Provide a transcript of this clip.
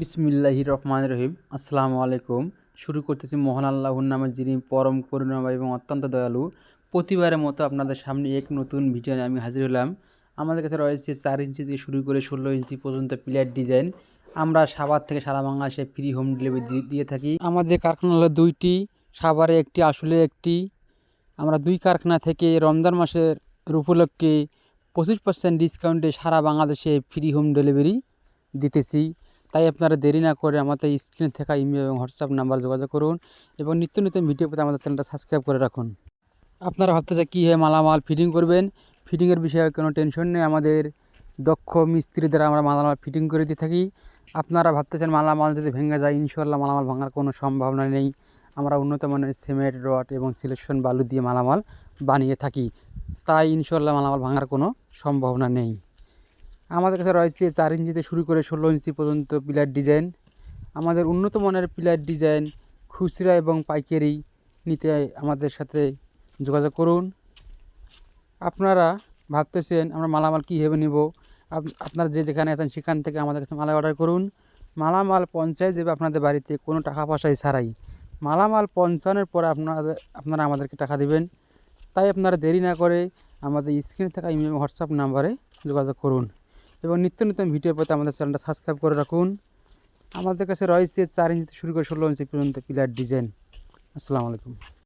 বিসমিল্লাহির রহমানির রহিম। আসসালামু আলাইকুম। শুরু করতেছি মহান আল্লাহর নামে, যিনি পরম করুণাময় এবং অত্যন্ত দয়ালু। প্রতিবারের মতো আপনাদের সামনে এক নতুন ভিডিও নিয়ে আমি হাজির হলাম। আমাদের কাছে রয়েছে 4 ইঞ্চি থেকে শুরু করে 16 ইঞ্চি পর্যন্ত প্লেয়ার ডিজাইন। আমরা সাভার থেকে সারা বাংলাদেশে ফ্রি হোম ডেলিভারি দিয়ে থাকি। আমাদের কারখানা হলো 2টি, সাভারে একটি, আসলে একটি। আমরা 2 কারখানা থেকে রমজান মাসের উপলক্ষে 25% ডিসকাউন্টে সারা বাংলাদেশে ফ্রি হোম ডেলিভারি দিতেছি। তাই আপনারা দেরি না করে আমাদের স্ক্রিনে থাকা ইমেল এবং হোয়াটসঅ্যাপ নাম্বার যোগাযোগ করুন এবং নিত্য নতুন ভিডিও পেতে আমাদের চ্যানেলটা সাবস্ক্রাইব করে রাখুন। আপনারা ভাবতেছে কীভাবে মালামাল ফিটিং করবেন, ফিটিংয়ের বিষয়ে কোনো টেনশন নেই। আমাদের দক্ষ মিস্ত্রি দ্বারা আমরা মালামাল ফিটিং করে দিয়ে থাকি। আপনারা ভাবতেছেন মালামাল যদি ভেঙে যায়, ইনশাআল্লাহ মালামাল ভাঙার কোনো সম্ভাবনা নেই। আমরা উন্নত মানের সিমেন্ট, রড এবং সিলেকশন বালু দিয়ে মালামাল বানিয়ে থাকি, তাই ইনশাআল্লাহ মালামাল ভাঙার কোনো সম্ভাবনা নেই। আমাদের কাছে রয়েছে 4 ইঞ্চিতে শুরু করে 16 ইঞ্চি পর্যন্ত পিলার ডিজাইন। আমাদের উন্নত মানের পিলার ডিজাইন খুচরা এবং পাইকারি নিতে আমাদের সাথে যোগাযোগ করুন। আপনারা ভাবতেছেন আমরা মালামাল কীভাবে নেব, আপনারা যেখানে আছেন সেখান থেকে আমাদের কাছে মালামাল অর্ডার করুন। মালামাল পৌঁছায় দেবে আপনাদের বাড়িতে কোনো টাকা পয়সা ছাড়াই। মালামাল পৌঁছানোর পরে আপনারা আমাদেরকে টাকা দেবেন। তাই আপনারা দেরি না করে আমাদের স্ক্রিনে থাকা ইমেল এবং হোয়াটসঅ্যাপ নাম্বারে যোগাযোগ করুন এবং নিত্য নতুন ভিডিও পেতে আমাদের চ্যানেলটা সাবস্ক্রাইব করে রাখুন। আমাদের কাছে রয়েছে 4 ইঞ্চি থেকে শুরু করে 16 ইঞ্চি পর্যন্ত পিলার ডিজাইন। আসসালামু আলাইকুম।